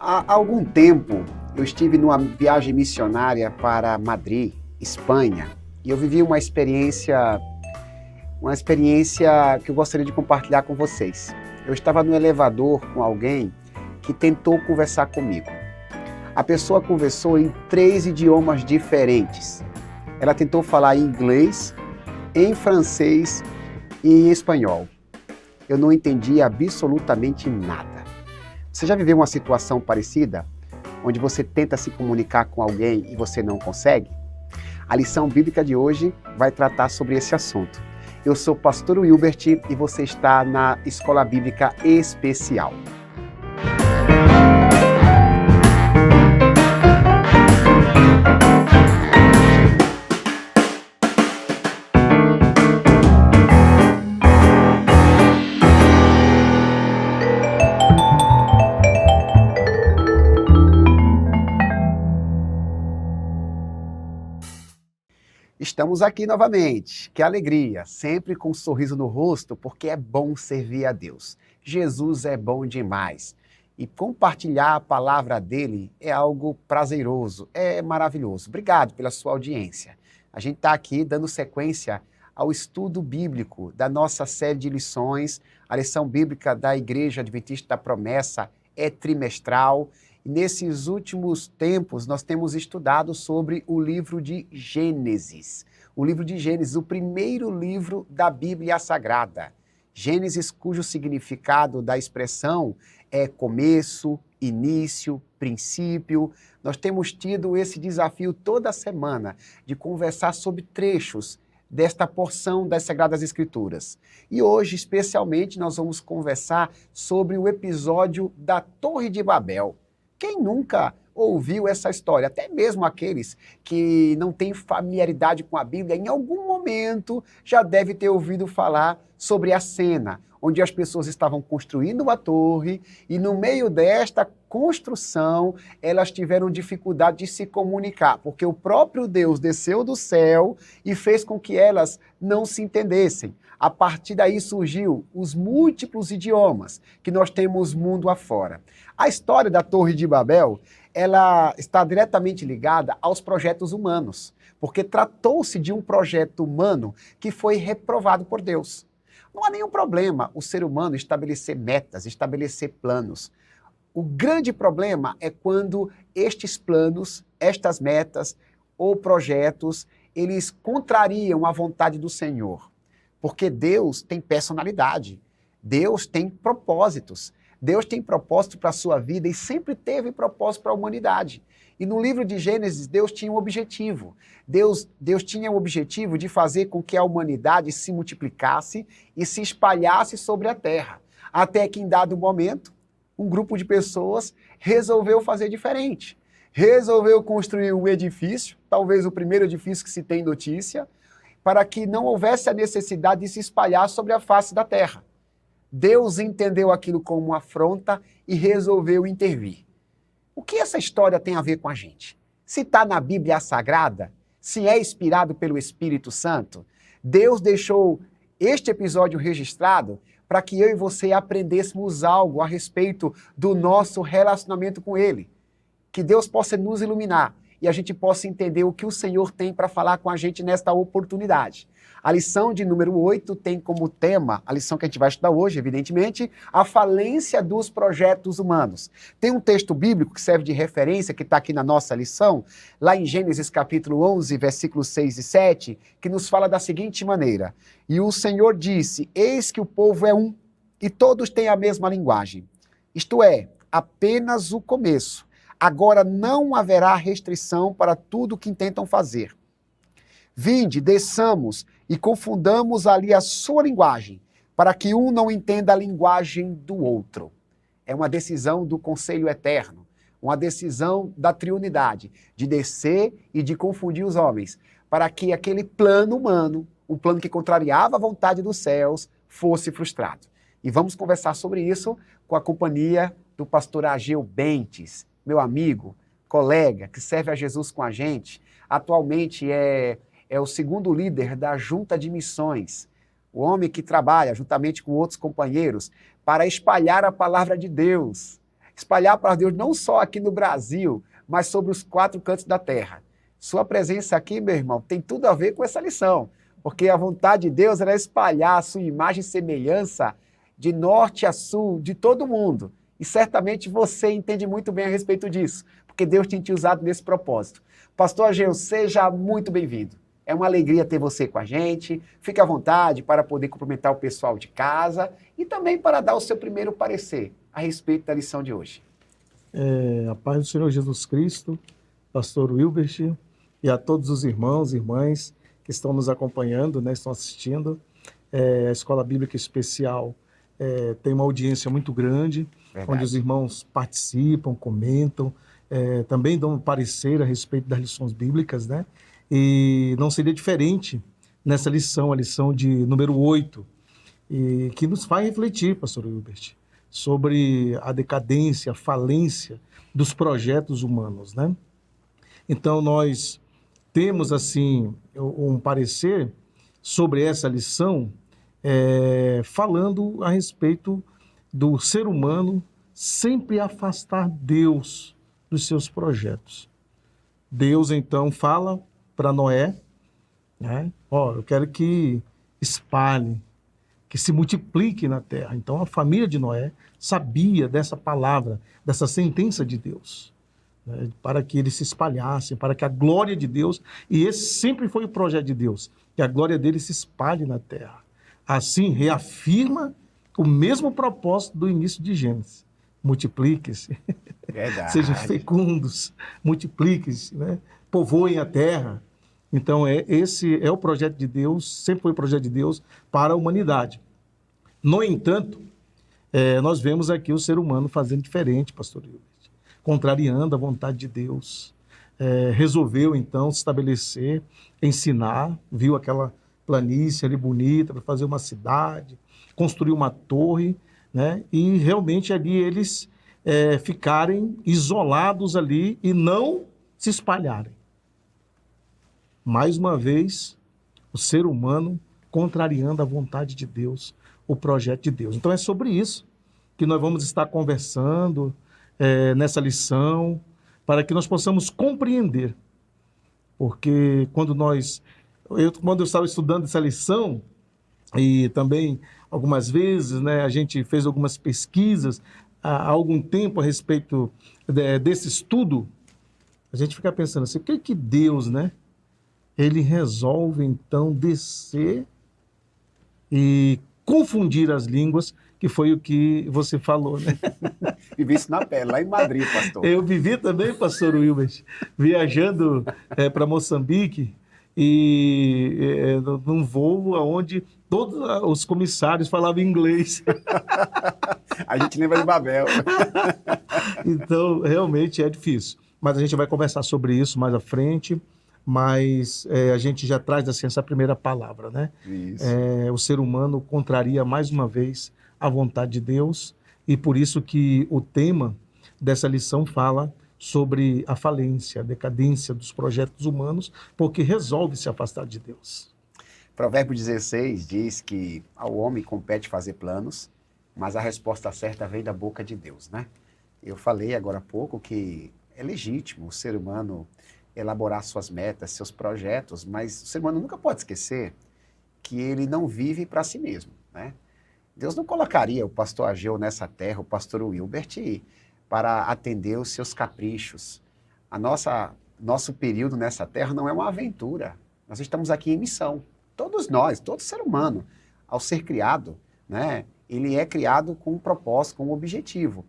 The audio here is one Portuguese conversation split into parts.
Há algum tempo, eu estive numa viagem missionária para Madrid, Espanha, e eu vivi uma experiência que eu gostaria de compartilhar com vocês. Eu estava no elevador com alguém que tentou conversar comigo. A pessoa conversou em 3 idiomas diferentes. Ela tentou falar em inglês, em francês e em espanhol. Eu não entendi absolutamente nada. Você já viveu uma situação parecida, onde você tenta se comunicar com alguém e você não consegue? A lição bíblica de hoje vai tratar sobre esse assunto. Eu sou o pastor Wilbert e você está na Escola Bíblica Especial. Estamos aqui novamente, que alegria, sempre com um sorriso no rosto, porque é bom servir a Deus. Jesus é bom demais e compartilhar a palavra dele é algo prazeroso, é maravilhoso. Obrigado pela sua audiência. A gente está aqui dando sequência ao estudo bíblico da nossa série de lições. A lição bíblica da Igreja Adventista da Promessa é trimestral. Nesses últimos tempos, nós temos estudado sobre o livro de Gênesis. O livro de Gênesis, o primeiro livro da Bíblia Sagrada. Gênesis, cujo significado da expressão é começo, início, princípio. Nós temos tido esse desafio toda semana de conversar sobre trechos desta porção das Sagradas Escrituras. E hoje, especialmente, nós vamos conversar sobre o episódio da Torre de Babel. Quem nunca ouviu essa história? Até mesmo aqueles que não têm familiaridade com a Bíblia, em algum momento já deve ter ouvido falar sobre a cena, onde as pessoas estavam construindo a torre e no meio desta construção elas tiveram dificuldade de se comunicar, porque o próprio Deus desceu do céu e fez com que elas não se entendessem. A partir daí surgiu os múltiplos idiomas que nós temos mundo afora. A história da Torre de Babel, ela está diretamente ligada aos projetos humanos, porque tratou-se de um projeto humano que foi reprovado por Deus. Não há nenhum problema o ser humano estabelecer metas, estabelecer planos. O grande problema é quando estes planos, estas metas ou projetos, eles contrariam a vontade do Senhor. Porque Deus tem personalidade, Deus tem propósitos, Deus tem propósito para a sua vida e sempre teve propósito para a humanidade. E no livro de Gênesis, Deus tinha um objetivo. Deus tinha o objetivo de fazer com que a humanidade se multiplicasse e se espalhasse sobre a terra. Até que em dado momento, um grupo de pessoas resolveu fazer diferente. Resolveu construir um edifício, talvez o primeiro edifício que se tem notícia, para que não houvesse a necessidade de se espalhar sobre a face da terra. Deus entendeu aquilo como uma afronta e resolveu intervir. O que essa história tem a ver com a gente? Se está na Bíblia Sagrada, se é inspirado pelo Espírito Santo, Deus deixou este episódio registrado para que eu e você aprendêssemos algo a respeito do nosso relacionamento com Ele. Que Deus possa nos iluminar e a gente possa entender o que o Senhor tem para falar com a gente nesta oportunidade. A lição de número 8 tem como tema, a lição que a gente vai estudar hoje, evidentemente, a falência dos projetos humanos. Tem um texto bíblico que serve de referência, que está aqui na nossa lição, lá em Gênesis capítulo 11, versículos 6 e 7, que nos fala da seguinte maneira: E o Senhor disse, eis que o povo é um, e todos têm a mesma linguagem. Isto é, apenas o começo. Agora não haverá restrição para tudo o que intentam fazer. Vinde, desçamos e confundamos ali a sua linguagem, para que um não entenda a linguagem do outro. É uma decisão do Conselho Eterno, uma decisão da Triunidade, de descer e de confundir os homens, para que aquele plano humano, um plano que contrariava a vontade dos céus, fosse frustrado. E vamos conversar sobre isso com a companhia do pastor Ageu Bentes, meu amigo, colega, que serve a Jesus com a gente. Atualmente é o segundo líder da Junta de Missões, o homem que trabalha juntamente com outros companheiros para espalhar a palavra de Deus, espalhar a palavra de Deus não só aqui no Brasil, mas sobre os 4 cantos da terra. Sua presença aqui, meu irmão, tem tudo a ver com essa lição, porque a vontade de Deus era espalhar a sua imagem e semelhança de norte a sul, de todo mundo. E certamente você entende muito bem a respeito disso, porque Deus tem te usado nesse propósito. Pastor Ageu, seja muito bem-vindo. É uma alegria ter você com a gente. Fique à vontade para poder cumprimentar o pessoal de casa e também para dar o seu primeiro parecer a respeito da lição de hoje. A paz do Senhor Jesus Cristo, pastor Wilbert, e a todos os irmãos e irmãs que estão nos acompanhando, né, estão assistindo. A Escola Bíblica Especial tem uma audiência muito grande, verdade, onde os irmãos participam, comentam, também dão um parecer a respeito das lições bíblicas, né? E não seria diferente nessa lição, a lição de número 8, e que nos faz refletir, pastor Wilbert, sobre a decadência, a falência dos projetos humanos, né? Então, nós temos, assim, um parecer sobre essa lição, falando a respeito do ser humano sempre afastar Deus dos seus projetos. Deus, então, fala para Noé, né? Eu quero que espalhe, que se multiplique na terra. Então, a família de Noé sabia dessa palavra, dessa sentença de Deus, né? Para que eles se espalhassem, para que a glória de Deus, e esse sempre foi o projeto de Deus, que a glória dele se espalhe na terra. Assim, reafirma o mesmo propósito do início de Gênesis. Multiplique-se, sejam fecundos, multipliquem-se, né? Povoem a terra. Então, esse é o projeto de Deus, sempre foi o projeto de Deus para a humanidade. No entanto, nós vemos aqui o ser humano fazendo diferente, pastor Hilbert, contrariando a vontade de Deus. Resolveu, então, se estabelecer, ensinar, viu aquela planície ali bonita para fazer uma cidade, construir uma torre, né? E realmente ali eles ficarem isolados ali e não se espalharem. Mais uma vez, o ser humano contrariando a vontade de Deus, o projeto de Deus. Então é sobre isso que nós vamos estar conversando nessa lição, para que nós possamos compreender. Porque quando eu estava estudando essa lição, e também algumas vezes, né, a gente fez algumas pesquisas há algum tempo a respeito desse estudo, a gente fica pensando assim, por que Deus, né, ele resolve, então, descer e confundir as línguas, que foi o que você falou, né? Vivi isso na pele, lá em Madrid, pastor. Eu vivi também, pastor Wilbert, viajando para Moçambique, e num voo onde todos os comissários falavam inglês. A gente lembra de Babel. Então, realmente é difícil. Mas a gente vai conversar sobre isso mais à frente. Mas a gente já traz assim, essa primeira palavra, né? Isso. O ser humano contraria mais uma vez a vontade de Deus, e por isso que o tema dessa lição fala sobre a falência, a decadência dos projetos humanos, porque resolve se afastar de Deus. Provérbio 16 diz que ao homem compete fazer planos, mas a resposta certa vem da boca de Deus, né? Eu falei agora há pouco que é legítimo o ser humano elaborar suas metas, seus projetos, mas o ser humano nunca pode esquecer que ele não vive para si mesmo, né? Deus não colocaria o pastor Ageu nessa terra, o pastor Wilbert, para atender os seus caprichos. Nosso período nessa terra não é uma aventura. Nós estamos aqui em missão. Todos nós, todo ser humano, ao ser criado, né, ele é criado com um propósito, com um objetivo.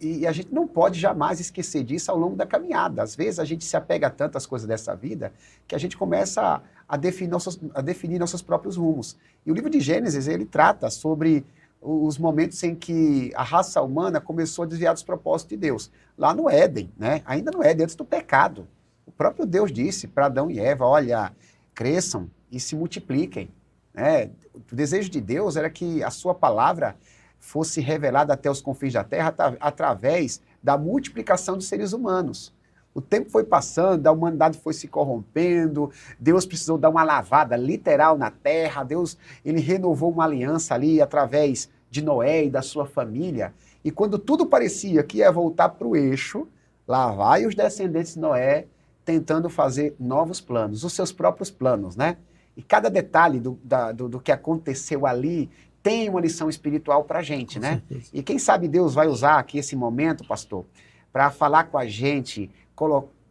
E a gente não pode jamais esquecer disso ao longo da caminhada. Às vezes a gente se apega a tantas coisas dessa vida que a gente começa a definir nossos próprios rumos. E o livro de Gênesis, ele trata sobre os momentos em que a raça humana começou a desviar dos propósitos de Deus. Lá no Éden, né? Ainda no Éden, antes do pecado. O próprio Deus disse para Adão e Eva, olha, cresçam e se multipliquem. Né? O desejo de Deus era que a sua palavra fosse revelada até os confins da terra através da multiplicação dos seres humanos. O tempo foi passando, a humanidade foi se corrompendo, Deus precisou dar uma lavada literal na terra, Deus ele renovou uma aliança ali através de Noé e da sua família, E quando tudo parecia que ia voltar para o eixo, lá vai os descendentes de Noé tentando fazer novos planos, os seus próprios planos, né? E cada detalhe do que aconteceu ali tem uma lição espiritual para a gente, Com né? certeza. E quem sabe Deus vai usar aqui esse momento, pastor, para falar com a gente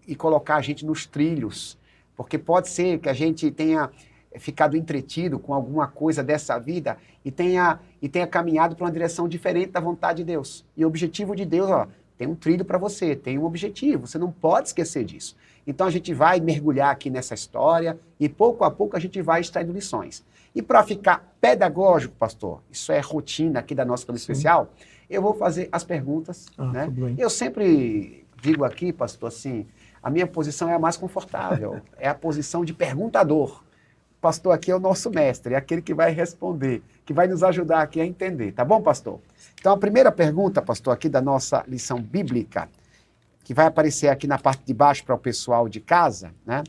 e colocar a gente nos trilhos. Porque pode ser que a gente tenha ficado entretido com alguma coisa dessa vida e tenha caminhado para uma direção diferente da vontade de Deus. E o objetivo de Deus, ó, tem um trilho para você, tem um objetivo, você não pode esquecer disso. Então a gente vai mergulhar aqui nessa história e pouco a pouco a gente vai extraindo lições. E para ficar pedagógico, pastor, isso é rotina aqui da nossa Câmara Especial, eu vou fazer as perguntas, né? Tudo bem. Eu sempre digo aqui, pastor, assim, a minha posição é a mais confortável, é a posição de perguntador. O pastor aqui é o nosso mestre, é aquele que vai responder, que vai nos ajudar aqui a entender, tá bom, pastor? Então a primeira pergunta, pastor, aqui da nossa lição bíblica, que vai aparecer aqui na parte de baixo para o pessoal de casa, né?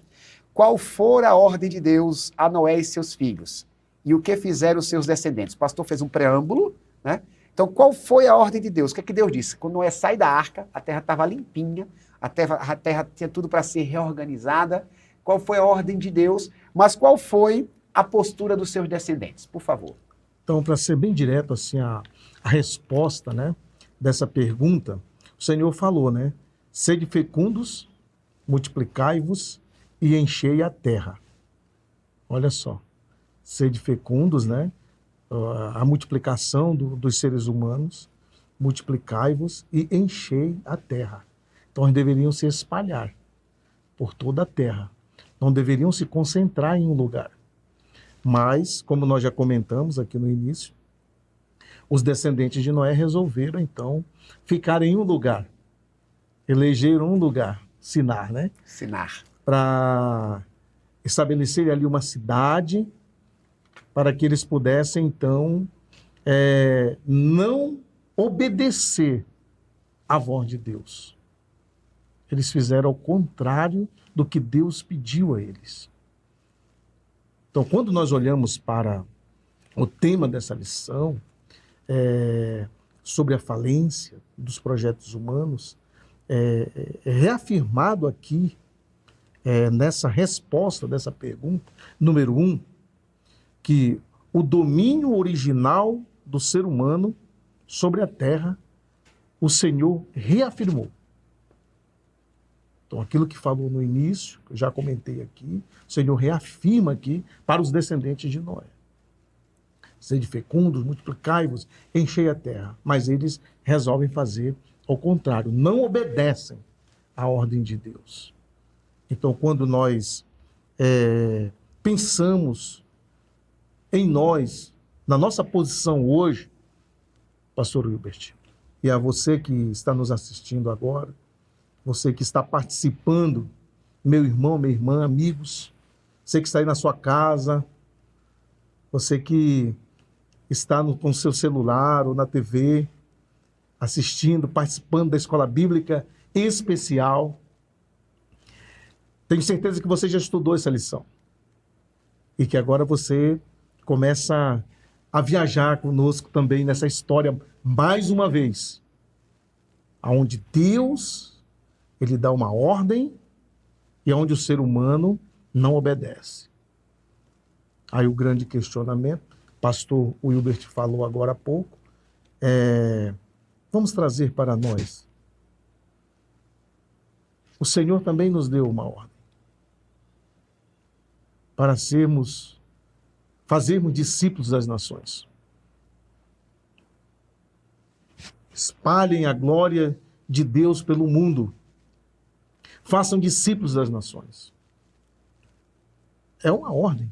Qual for a ordem de Deus a Noé e seus filhos? E o que fizeram os seus descendentes? O pastor fez um preâmbulo, né? Então, qual foi a ordem de Deus? O que é que Deus disse? Quando Noé sai da arca, a terra estava limpinha, a terra tinha tudo para ser reorganizada. Qual foi a ordem de Deus? Mas qual foi a postura dos seus descendentes? Por favor. Então, para ser bem direto, assim, a resposta, né, dessa pergunta, o Senhor falou, né? Sede fecundos, multiplicai-vos e enchei a terra. Olha só. Sede fecundos, né? A multiplicação dos seres humanos, multiplicai-vos e enchei a terra. Então, eles deveriam se espalhar por toda a terra. Não deveriam se concentrar em um lugar. Mas, como nós já comentamos aqui no início, os descendentes de Noé resolveram, então, ficar em um lugar. Elegeram um lugar, Sinar, né? Sinar. Para estabelecer ali uma cidade, para que eles pudessem, então, não obedecer à voz de Deus. Eles fizeram ao contrário do que Deus pediu a eles. Então, quando nós olhamos para o tema dessa lição, sobre a falência dos projetos humanos, é reafirmado aqui, nessa resposta dessa pergunta, número 1, que o domínio original do ser humano sobre a terra, o Senhor reafirmou. Então, aquilo que falou no início, que eu já comentei aqui, o Senhor reafirma aqui para os descendentes de Noé. Sede fecundos, multiplicai-vos, enchei a terra. Mas eles resolvem fazer ao contrário, não obedecem à ordem de Deus. Então, quando nós pensamos em nós, na nossa posição hoje, pastor Wilbert, e a você que está nos assistindo agora, você que está participando, meu irmão, minha irmã, amigos, você que está aí na sua casa, você que está com o seu celular ou na TV, assistindo, participando da escola bíblica especial, tenho certeza que você já estudou essa lição e que agora você começa a viajar conosco também nessa história mais uma vez, aonde Deus, ele dá uma ordem e onde o ser humano não obedece. Aí o grande questionamento, pastor Wilbert falou agora há pouco, vamos trazer para nós. O Senhor também nos deu uma ordem para fazermos discípulos das nações. Espalhem a glória de Deus pelo mundo. Façam discípulos das nações. É uma ordem.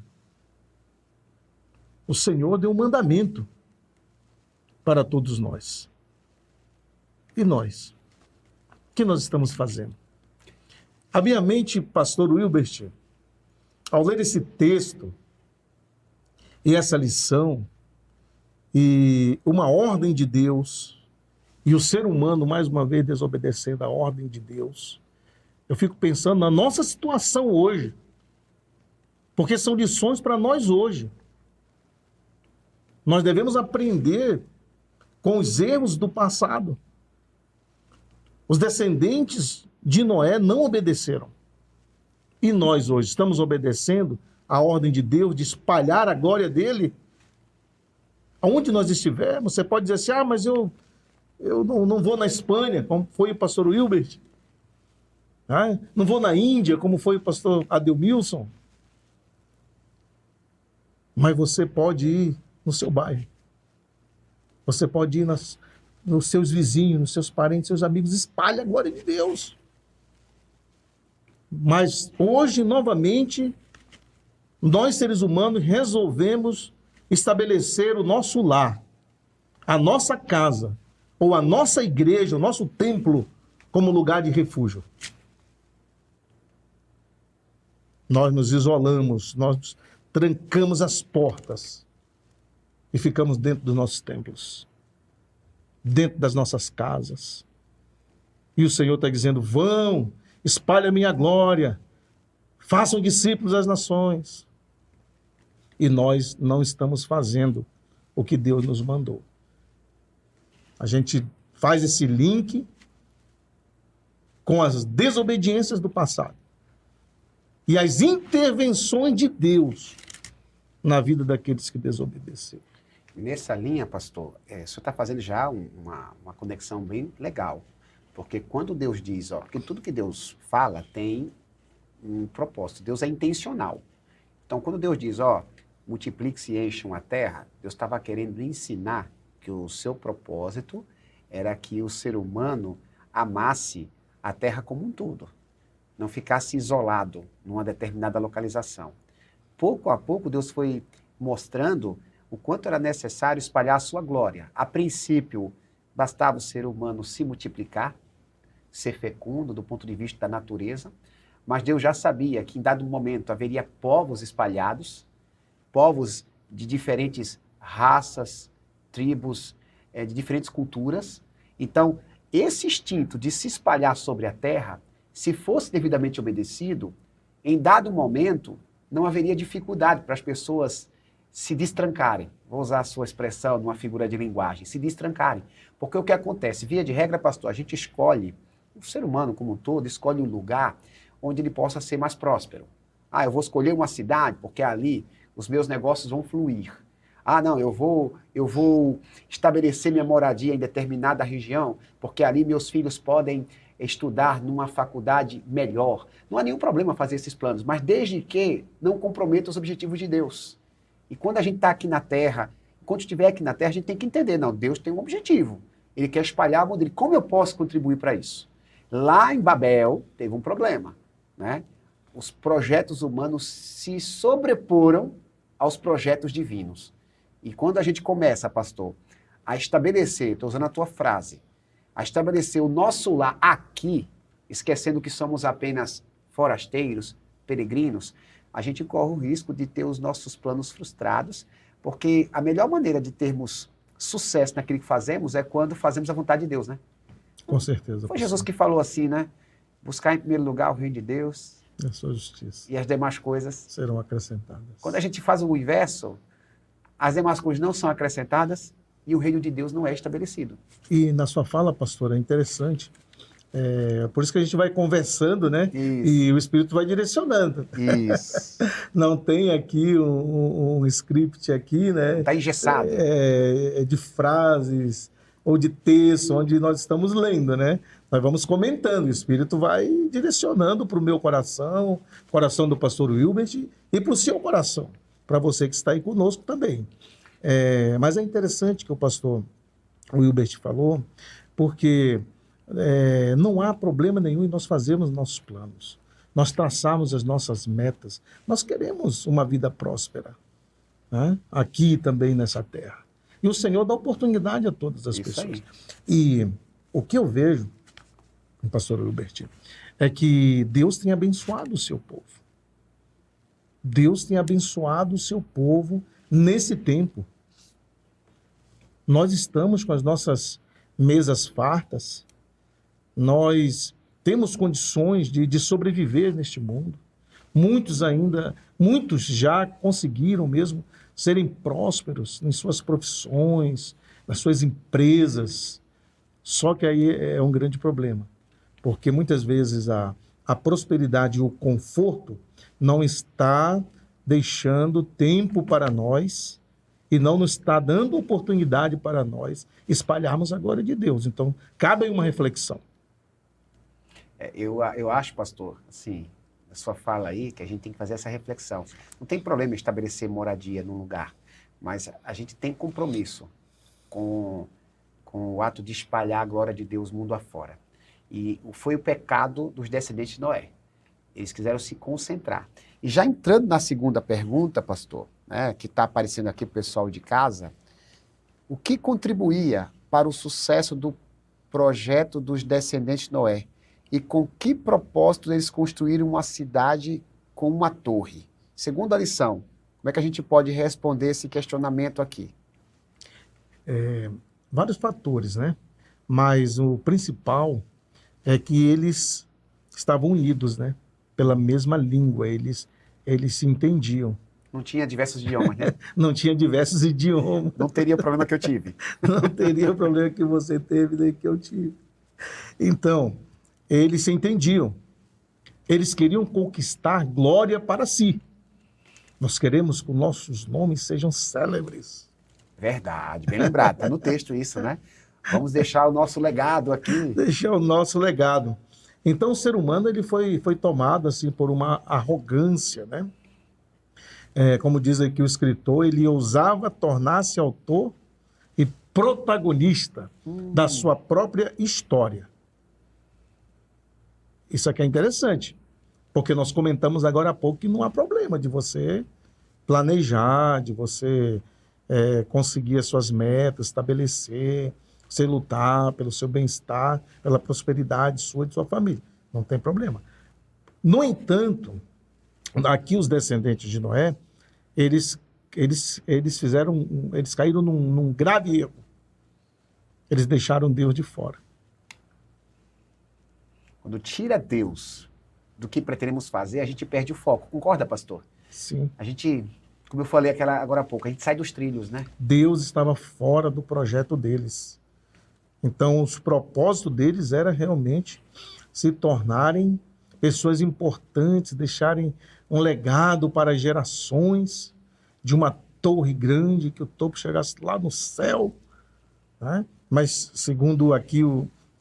O Senhor deu um mandamento para todos nós. E nós? O que nós estamos fazendo? A minha mente, pastor Wilbert, ao ler esse texto e essa lição, e uma ordem de Deus, e o ser humano, mais uma vez, desobedecendo a ordem de Deus, eu fico pensando na nossa situação hoje, porque são lições para nós hoje. Nós devemos aprender com os erros do passado. Os descendentes de Noé não obedeceram. E nós hoje estamos obedecendo a ordem de Deus de espalhar a glória dele? Aonde nós estivermos, você pode dizer assim, mas eu não vou na Espanha, como foi o pastor Wilbert. Não vou na Índia, como foi o pastor Ademilson. Mas você pode ir no seu bairro. Você pode ir nos seus vizinhos, nos seus parentes, seus amigos. Espalhe a glória de Deus. Mas hoje, novamente, nós seres humanos resolvemos estabelecer o nosso lar, a nossa casa, ou a nossa igreja, o nosso templo, como lugar de refúgio. Nós nos isolamos, nós trancamos as portas e ficamos dentro dos nossos templos, dentro das nossas casas. E o Senhor está dizendo, vão, espalhe a minha glória, façam discípulos das nações. E nós não estamos fazendo o que Deus nos mandou. A gente faz esse link com as desobediências do passado e as intervenções de Deus na vida daqueles que desobedeceram. Nessa linha, pastor, o senhor está fazendo já uma conexão bem legal. Porque quando Deus diz, porque tudo que Deus fala tem um propósito, Deus é intencional. Então, quando Deus diz, multiplique-se e encham a terra, Deus estava querendo ensinar que o seu propósito era que o ser humano amasse a terra como um todo, não ficasse isolado numa determinada localização. Pouco a pouco, Deus foi mostrando o quanto era necessário espalhar a sua glória. A princípio, bastava o ser humano se multiplicar, ser fecundo do ponto de vista da natureza, mas Deus já sabia que em dado momento haveria povos espalhados, povos de diferentes raças, tribos, de diferentes culturas. Então, esse instinto de se espalhar sobre a terra, se fosse devidamente obedecido, em dado momento não haveria dificuldade para as pessoas se destrancarem. Vou usar a sua expressão numa figura de linguagem, se destrancarem. Porque o que acontece? Via de regra, pastor, a gente escolhe, o ser humano como um todo, escolhe um lugar onde ele possa ser mais próspero. Eu vou escolher uma cidade porque ali os meus negócios vão fluir. Não, eu vou estabelecer minha moradia em determinada região porque ali meus filhos podem estudar numa faculdade melhor. Não há nenhum problema fazer esses planos, mas desde que não comprometa os objetivos de Deus. E quando a gente está aqui na Terra, quando estiver aqui na Terra, a gente tem que entender, não, Deus tem um objetivo. Ele quer espalhar a mão dele. Como eu posso contribuir para isso? Lá em Babel, teve um problema, né? Os projetos humanos se sobreporam aos projetos divinos. E quando a gente começa, pastor, a estabelecer, estou usando a tua frase, a estabelecer o nosso lar aqui, esquecendo que somos apenas forasteiros, peregrinos, a gente corre o risco de ter os nossos planos frustrados, porque a melhor maneira de termos sucesso naquilo que fazemos é quando fazemos a vontade de Deus, né? Com certeza. Foi Jesus que falou assim, né? Buscar em primeiro lugar o reino de Deus e a sua justiça. E as demais coisas serão acrescentadas. Quando a gente faz o inverso, as demais coisas não são acrescentadas e o reino de Deus não é estabelecido. E na sua fala, pastor, é interessante. Por isso que a gente vai conversando, né? Isso. E o Espírito vai direcionando. Isso. Não tem aqui um script aqui, né? Está engessado. De frases ou de texto onde nós estamos lendo, né? Nós vamos comentando, o Espírito vai direcionando para o meu coração, coração do pastor Wilbert e para o seu coração, para você que está aí conosco também. Mas é interessante que o pastor Wilbert falou, porque não há problema nenhum em nós fazermos nossos planos, nós traçarmos as nossas metas. Nós queremos uma vida próspera, né? Aqui também nessa terra. E o Senhor dá oportunidade a todas as pessoas. Aí. E o que eu vejo, pastor Wilbert, é que Deus tem abençoado o seu povo. Deus tem abençoado o seu povo nesse tempo. Nós estamos com as nossas mesas fartas, nós temos condições de sobreviver neste mundo. Muitos já conseguiram mesmo serem prósperos em suas profissões, nas suas empresas. Só que aí é um grande problema, porque muitas vezes a prosperidade e o conforto não está deixando tempo para nós e não nos está dando oportunidade para nós espalharmos a glória de Deus. Então, cabe aí uma reflexão. Eu acho, pastor, assim, na sua fala aí, que a gente tem que fazer essa reflexão. Não tem problema estabelecer moradia num lugar, mas a gente tem compromisso com o ato de espalhar a glória de Deus mundo afora. E foi o pecado dos descendentes de Noé. Eles quiseram se concentrar. E já entrando na segunda pergunta, pastor, né, que está aparecendo aqui para o pessoal de casa, o que contribuía para o sucesso do projeto dos descendentes de Noé? E com que propósito eles construíram uma cidade com uma torre? Segunda lição, como é que a gente pode responder esse questionamento aqui? Vários fatores, né? Mas o principal é que eles estavam unidos, né? Pela mesma língua, eles se entendiam. Não tinha diversos idiomas, né? Não tinha diversos idiomas. Não teria o problema que eu tive. Não teria o problema que você teve nem que eu tive. Então, eles se entendiam. Eles queriam conquistar glória para si. Nós queremos que os nossos nomes sejam célebres. Verdade, bem lembrado. Está no texto isso, né? Vamos deixar o nosso legado aqui. Deixar o nosso legado. Então, o ser humano ele foi tomado assim, por uma arrogância, né? Como diz aqui o escritor, ele ousava tornar-se autor e protagonista da sua própria história. Isso aqui é interessante, porque nós comentamos agora há pouco que não há problema de você planejar, de você conseguir as suas metas, estabelecer, você lutar pelo seu bem-estar, pela prosperidade sua e de sua família. Não tem problema. No entanto, aqui os descendentes de Noé, eles caíram num grave erro. Eles deixaram Deus de fora. Quando tira Deus do que pretendemos fazer, a gente perde o foco. Concorda, pastor? Sim. A gente, como eu falei agora há pouco, a gente sai dos trilhos, né? Deus estava fora do projeto deles. Então, os propósitos deles era realmente se tornarem pessoas importantes, deixarem um legado para gerações de uma torre grande, que o topo chegasse lá no céu, né? Mas, segundo aqui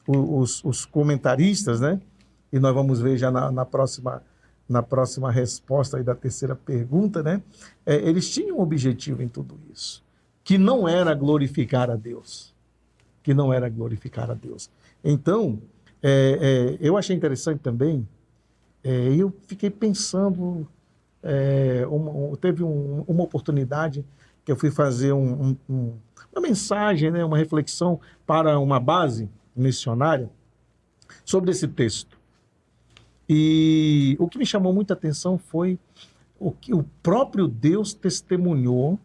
os comentaristas, né? E nós vamos ver já na próxima resposta aí da terceira pergunta, né? Eles tinham um objetivo em tudo isso, que não era glorificar a Deus. Que não era glorificar a Deus. Então, eu achei interessante também, eu fiquei pensando, teve uma oportunidade que eu fui fazer uma mensagem, né, uma reflexão para uma base missionária sobre esse texto. E o que me chamou muita atenção foi o que o próprio Deus testemunhou,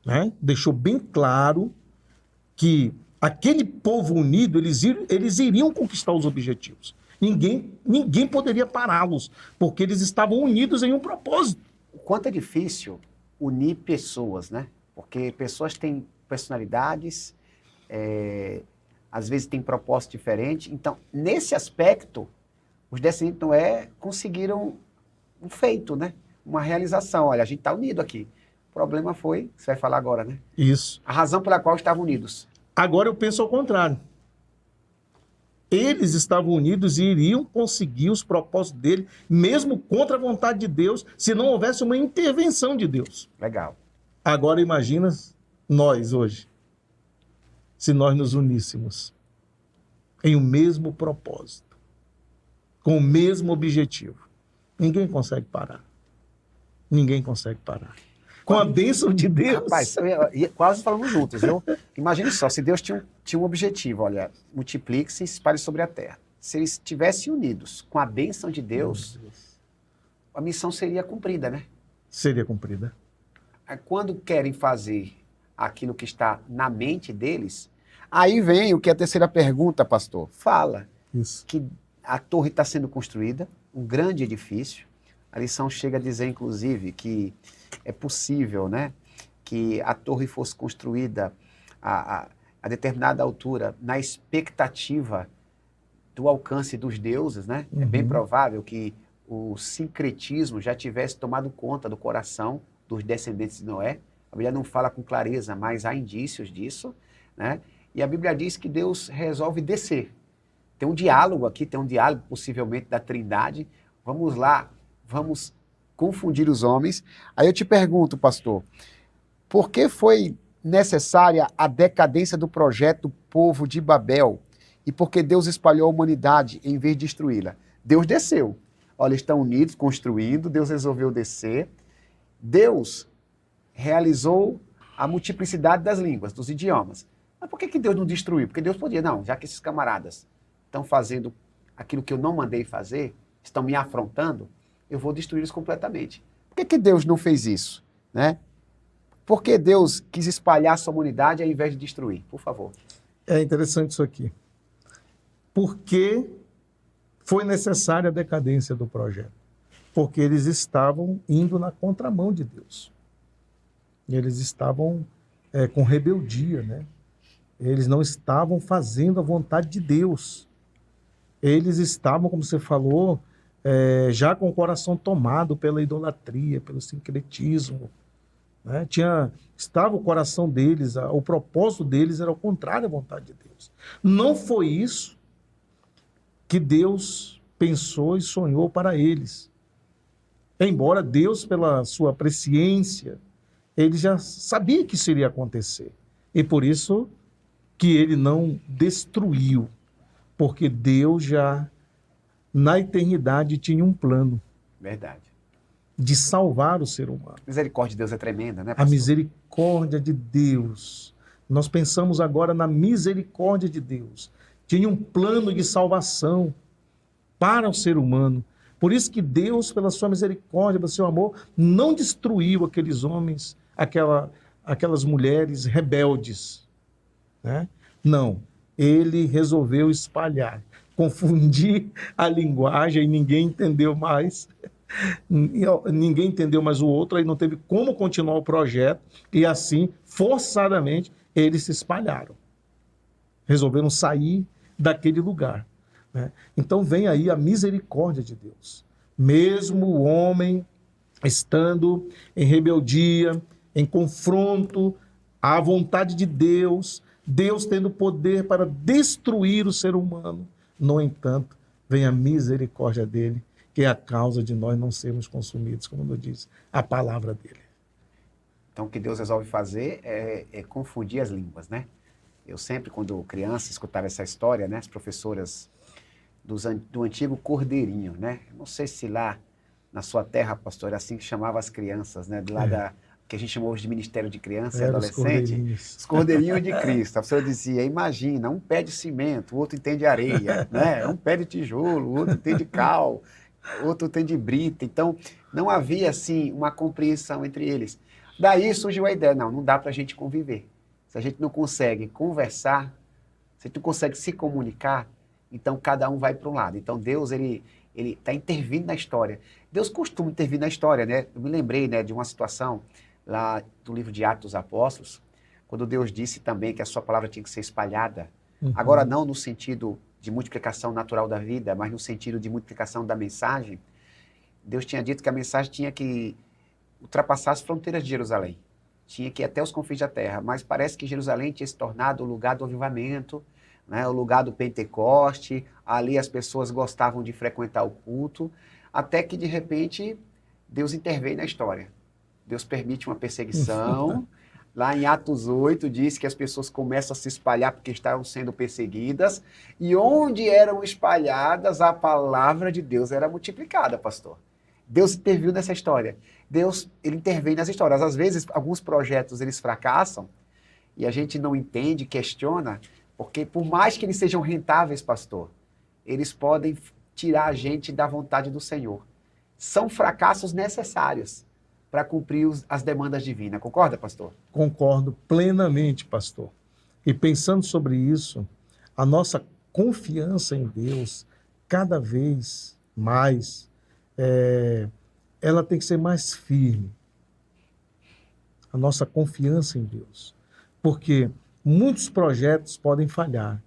né, deixou bem claro que aquele povo unido, eles iriam conquistar os objetivos. Ninguém poderia pará-los, porque eles estavam unidos em um propósito. O quanto é difícil unir pessoas, né? Porque pessoas têm personalidades, às vezes têm propósito diferente. Então, nesse aspecto, os descendentes de Noé conseguiram um feito, né? Uma realização. Olha, a gente está unido aqui. O problema foi, você vai falar agora, né? Isso. A razão pela qual estavam unidos. Agora eu penso ao contrário. Eles estavam unidos e iriam conseguir os propósitos dele, mesmo contra a vontade de Deus, se não houvesse uma intervenção de Deus. Legal. Agora imagina nós hoje, se nós nos uníssemos em o mesmo propósito, com o mesmo objetivo. Ninguém consegue parar. Ninguém consegue parar. Com a bênção de Deus. Rapaz, quase falamos juntos, viu? Imagine só, se Deus tinha um objetivo, olha, multiplique-se e espalhe sobre a terra. Se eles estivessem unidos com a bênção de Deus, a missão seria cumprida, né? Seria cumprida. Quando querem fazer aquilo que está na mente deles, aí vem o que é a terceira pergunta, pastor. Fala que a torre está sendo construída, um grande edifício. A lição chega a dizer, inclusive, que é possível, né, que a torre fosse construída a determinada altura na expectativa do alcance dos deuses, né? É bem provável que o sincretismo já tivesse tomado conta do coração dos descendentes de Noé. A Bíblia não fala com clareza, mas há indícios disso, né? E a Bíblia diz que Deus resolve descer. Tem um diálogo aqui, tem um diálogo possivelmente da Trindade. Vamos lá, vamos confundir os homens. Aí eu te pergunto, pastor, por que foi necessária a decadência do projeto Povo de Babel? E por que Deus espalhou a humanidade em vez de destruí-la? Deus desceu. Olha, eles estão unidos, construindo, Deus resolveu descer. Deus realizou a multiplicidade das línguas, dos idiomas. Mas por que Deus não destruiu? Porque Deus podia, não, já que esses camaradas estão fazendo aquilo que eu não mandei fazer, estão me afrontando, eu vou destruí-los completamente. Por que Deus não fez isso? Né? Por que Deus quis espalhar a sua humanidade ao invés de destruir? Por favor. É interessante isso aqui. Por que foi necessária a decadência do projeto? Porque eles estavam indo na contramão de Deus. Eles estavam com rebeldia, né? Eles não estavam fazendo a vontade de Deus. Eles estavam, como você falou, já com o coração tomado pela idolatria, pelo sincretismo. Né? Estava o coração deles, o propósito deles era ao contrário à vontade de Deus. Não foi isso que Deus pensou e sonhou para eles. Embora Deus, pela sua presciência, ele já sabia que isso iria acontecer. E por isso que ele não destruiu, porque Deus já, na eternidade, tinha um plano. Verdade. De salvar o ser humano. A misericórdia de Deus é tremenda, né, A pastor? misericórdia de Deus. Nós pensamos agora na misericórdia de Deus. Tinha um plano de salvação para o ser humano. Por isso que Deus, pela sua misericórdia, pelo seu amor, não destruiu aqueles homens, aquelas mulheres rebeldes. Né? Não. Ele resolveu espalhar, confundir a linguagem e ninguém entendeu mais. Ninguém entendeu mais o outro, aí não teve como continuar o projeto e assim, forçadamente, eles se espalharam. Resolveram sair daquele lugar. Né? Então vem aí a misericórdia de Deus. Mesmo o homem estando em rebeldia, em confronto à vontade de Deus, Deus tendo poder para destruir o ser humano, no entanto, vem a misericórdia dele, que é a causa de nós não sermos consumidos, como nos diz a palavra dele. Então, o que Deus resolve fazer é confundir as línguas, né? Eu sempre, quando criança, escutava essa história, né? As professoras do antigo Cordeirinho, né? Não sei se lá na sua terra, pastor, é assim que chamava as crianças, né? De lá que a gente chamou hoje de Ministério de Criança e Adolescente. Os Cordeirinhos de Cristo. A professora dizia, imagina, um pé de cimento, o outro entende areia, né? Um pé de tijolo, o outro entende cal, o outro entende brita. Então, não havia, assim, uma compreensão entre eles. Daí surgiu a ideia, não dá para a gente conviver. Se a gente não consegue conversar, se a gente não consegue se comunicar, então cada um vai para um lado. Então Deus, ele está intervindo na história. Deus costuma intervir na história, né? Eu me lembrei, né, de uma situação lá do livro de Atos dos Apóstolos, quando Deus disse também que a sua palavra tinha que ser espalhada. Agora não no sentido de multiplicação natural da vida, mas no sentido de multiplicação da mensagem. Deus tinha dito que a mensagem tinha que ultrapassar as fronteiras de Jerusalém. Tinha que ir até os confins da terra, mas parece que Jerusalém tinha se tornado o lugar do avivamento, né, o lugar do Pentecoste, ali as pessoas gostavam de frequentar o culto, até que de repente Deus intervém na história. Deus permite uma perseguição, lá em Atos 8 diz que as pessoas começam a se espalhar porque estavam sendo perseguidas, e onde eram espalhadas a palavra de Deus era multiplicada, pastor. Deus interviu nessa história. Deus, ele intervém nas histórias. Às vezes, alguns projetos, eles fracassam e a gente não entende, questiona, porque por mais que eles sejam rentáveis, pastor, eles podem tirar a gente da vontade do Senhor. São fracassos necessários para cumprir as demandas divinas. Concorda, pastor? Concordo plenamente, pastor. E pensando sobre isso, a nossa confiança em Deus, cada vez mais, ela tem que ser mais firme. A nossa confiança em Deus. Porque muitos projetos podem falhar.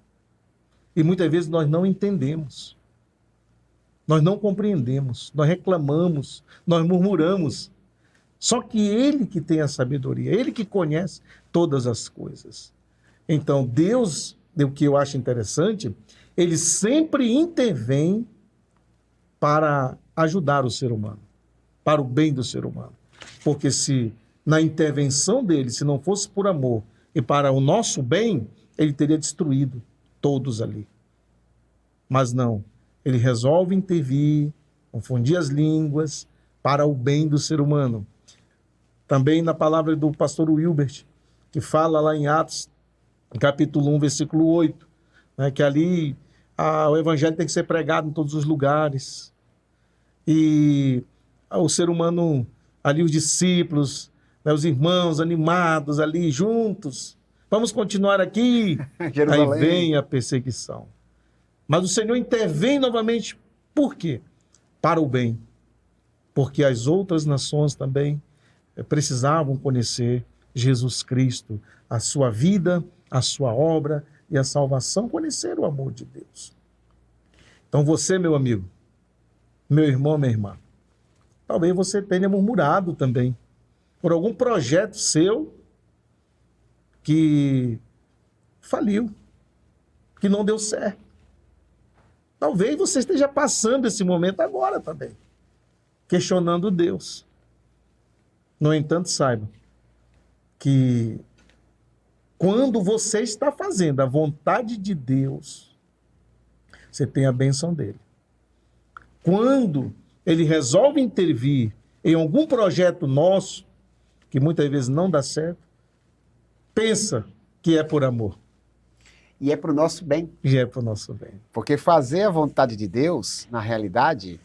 E muitas vezes nós não entendemos. Nós não compreendemos. Nós reclamamos. Nós murmuramos. Só que Ele que tem a sabedoria. Ele que conhece todas as coisas. Então, Deus, o que eu acho interessante, Ele sempre intervém para ajudar o ser humano. Para o bem do ser humano. Porque se na intervenção dele, se não fosse por amor e para o nosso bem, ele teria destruído todos ali. Mas não, ele resolve intervir, confundir as línguas para o bem do ser humano. Também na palavra do pastor Wilbert, que fala lá em Atos, capítulo 1, versículo 8, né, que ali o evangelho tem que ser pregado em todos os lugares. E o ser humano, ali os discípulos, né, os irmãos animados ali juntos, vamos continuar aqui. Aí vem a perseguição. Mas o Senhor intervém novamente. Por quê? Para o bem. Porque as outras nações também precisavam conhecer Jesus Cristo, a sua vida, a sua obra e a salvação, conhecer o amor de Deus. Então você, meu amigo, meu irmão, minha irmã, talvez você tenha murmurado também por algum projeto seu que faliu, que não deu certo. Talvez você esteja passando esse momento agora também, questionando Deus. No entanto, saiba que quando você está fazendo a vontade de Deus, você tem a bênção dele. Quando ele resolve intervir em algum projeto nosso, que muitas vezes não dá certo, pensa que é por amor. E é para o nosso bem. E é para o nosso bem. Porque fazer a vontade de Deus, na realidade,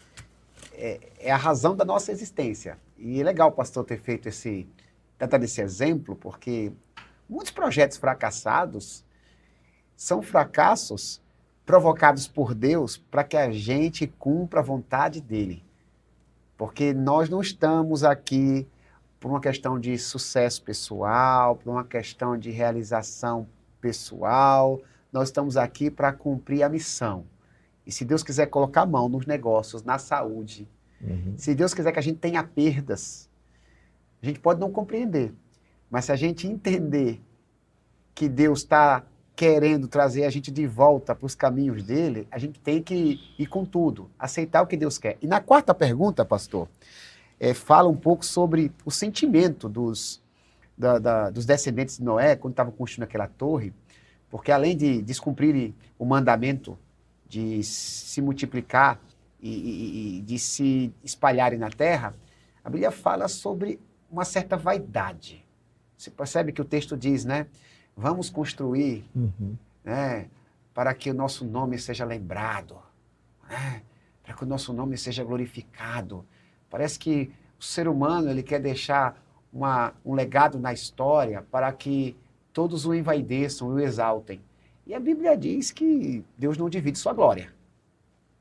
é a razão da nossa existência. E é legal o pastor ter feito dado esse exemplo, porque muitos projetos fracassados são fracassos provocados por Deus para que a gente cumpra a vontade dele. Porque nós não estamos aqui por uma questão de sucesso pessoal, por uma questão de realização pessoal, nós estamos aqui para cumprir a missão. E se Deus quiser colocar a mão nos negócios, na saúde, se Deus quiser que a gente tenha perdas, a gente pode não compreender, mas se a gente entender que Deus está querendo trazer a gente de volta para os caminhos dele, a gente tem que ir com tudo, aceitar o que Deus quer. E na quarta pergunta, pastor, fala um pouco sobre o sentimento dos descendentes de Noé, quando estavam construindo aquela torre, porque além de descumprirem o mandamento de se multiplicar e de se espalharem na terra, a Bíblia fala sobre uma certa vaidade. Você percebe que o texto diz, né? Vamos construir, né, para que o nosso nome seja lembrado, né, para que o nosso nome seja glorificado. Parece que o ser humano ele quer deixar um legado na história para que todos o envaideçam e o exaltem. E a Bíblia diz que Deus não divide sua glória.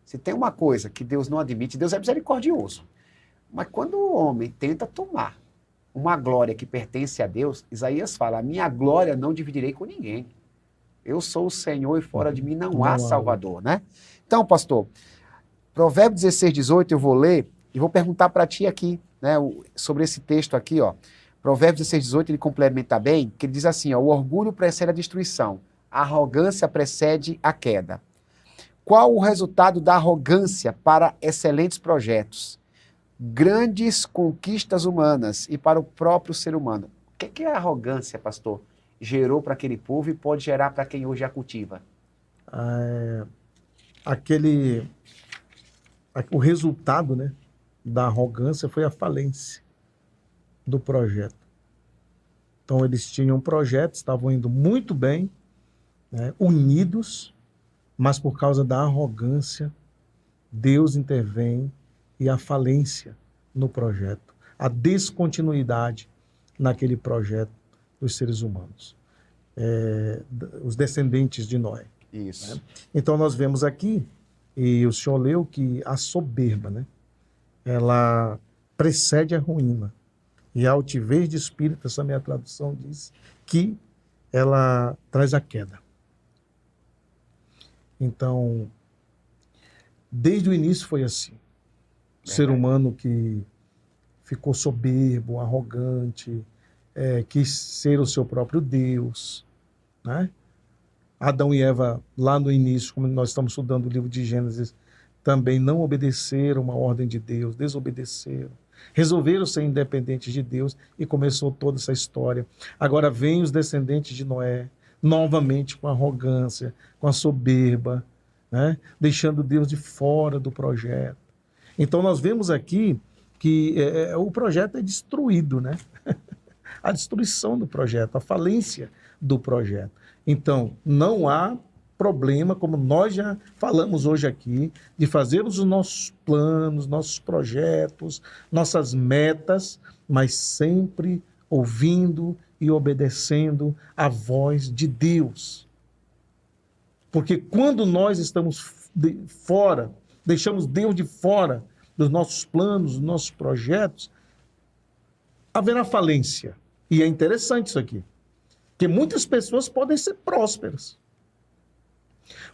Se tem uma coisa que Deus não admite, Deus é misericordioso. Mas quando o homem tenta tomar uma glória que pertence a Deus, Isaías fala, a minha glória não dividirei com ninguém. Eu sou o Senhor e fora de mim não há Salvador, né? Então, pastor, Provérbios 16, 18 eu vou ler e vou perguntar para ti aqui, né, sobre esse texto aqui, ó. Provérbios 16, 18, ele complementa bem, que ele diz assim, ó, o orgulho precede a destruição, a arrogância precede a queda. Qual o resultado da arrogância para excelentes projetos? Grandes conquistas humanas e para o próprio ser humano. O que é a arrogância, pastor? Gerou para aquele povo e pode gerar para quem hoje a cultiva? O resultado, né, da arrogância foi a falência do projeto. Então eles tinham um projeto, estavam indo muito bem, né, unidos, mas por causa da arrogância, Deus intervém e a falência no projeto, a descontinuidade naquele projeto dos seres humanos, os descendentes de Noé. Isso. Né? Então nós vemos aqui, e o senhor leu que a soberba, né, ela precede a ruína, e a altivez de espírito, essa minha tradução diz, que ela traz a queda. Então, desde o início foi assim. O ser humano que ficou soberbo, arrogante, quis ser o seu próprio Deus, né? Adão e Eva, lá no início, como nós estamos estudando o livro de Gênesis, também não obedeceram uma ordem de Deus, desobedeceram. Resolveram ser independentes de Deus e começou toda essa história. Agora vem os descendentes de Noé, novamente com arrogância, com a soberba, né? Deixando Deus de fora do projeto. Então nós vemos aqui que o projeto é destruído, né? A destruição do projeto, a falência do projeto. Então, não há problema, como nós já falamos hoje aqui, de fazermos os nossos planos, nossos projetos, nossas metas, mas sempre ouvindo e obedecendo a voz de Deus. Porque quando nós estamos fora, deixamos Deus de fora dos nossos planos, dos nossos projetos, haverá falência. E é interessante isso aqui. Porque muitas pessoas podem ser prósperas.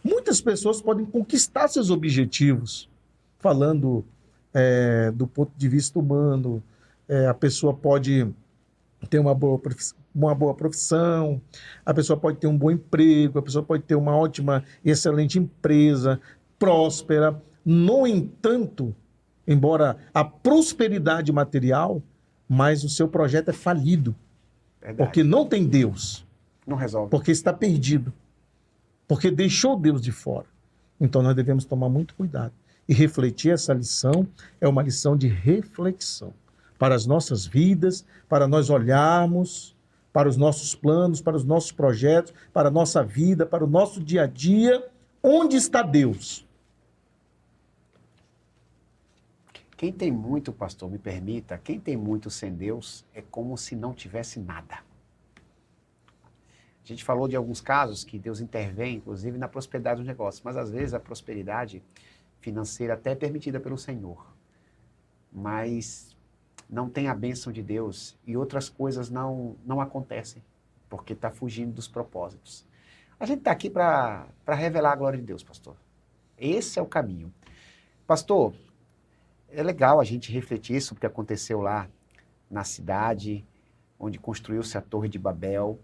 Muitas pessoas podem conquistar seus objetivos. Falando do ponto de vista humano, a pessoa pode ter uma boa profissão, a pessoa pode ter um bom emprego, a pessoa pode ter uma ótima e excelente empresa, próspera. No entanto, embora a prosperidade material, mas o seu projeto é falido. Verdade. Porque não tem Deus. Não resolve. Porque está perdido. Porque deixou Deus de fora. Então nós devemos tomar muito cuidado. E refletir essa lição é uma lição de reflexão para as nossas vidas, para nós olharmos para os nossos planos, para os nossos projetos, para a nossa vida, para o nosso dia a dia. Onde está Deus? Quem tem muito, pastor, me permita, quem tem muito sem Deus é como se não tivesse nada. A gente falou de alguns casos que Deus intervém, inclusive na prosperidade do negócio, mas às vezes a prosperidade financeira até é permitida pelo Senhor, mas não tem a bênção de Deus e outras coisas não acontecem, porque está fugindo dos propósitos. A gente está aqui para revelar a glória de Deus, pastor. Esse é o caminho. Pastor, é legal a gente refletir sobre o que aconteceu lá na cidade, onde construiu-se a Torre de Babel.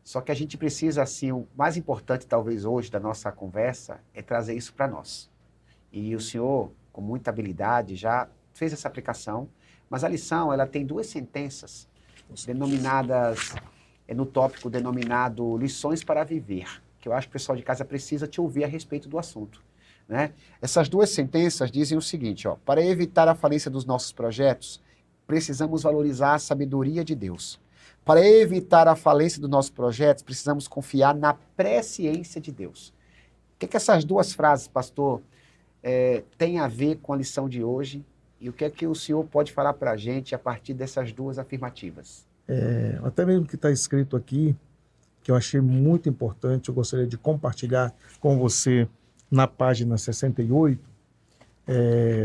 Só que a gente precisa, assim, o mais importante talvez hoje da nossa conversa é trazer isso para nós. E o senhor, com muita habilidade, já fez essa aplicação, mas a lição, ela tem duas sentenças denominadas, no tópico denominado Lições para Viver, que eu acho que o pessoal de casa precisa te ouvir a respeito do assunto. Né? Essas duas sentenças dizem o seguinte, para evitar a falência dos nossos projetos, precisamos valorizar a sabedoria de Deus. Para evitar a falência dos nossos projetos, precisamos confiar na presciência de Deus. O que essas duas frases, pastor, têm a ver com a lição de hoje? E o que é que o senhor pode falar para a gente a partir dessas duas afirmativas? Até mesmo que está escrito aqui, que eu achei muito importante, eu gostaria de compartilhar com você na página 68,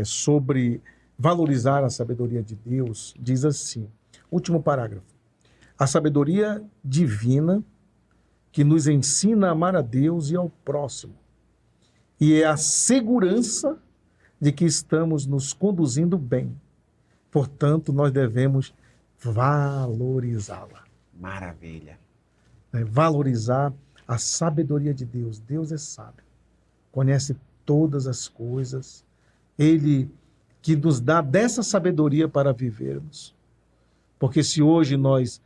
sobre valorizar a sabedoria de Deus, diz assim, último parágrafo, a sabedoria divina que nos ensina a amar a Deus e ao próximo, e é a segurança de que estamos nos conduzindo bem, portanto, nós devemos valorizá-la. Maravilha. Valorizar a sabedoria de Deus. Deus é sábio, conhece todas as coisas, Ele que nos dá dessa sabedoria para vivermos. Porque se hoje nós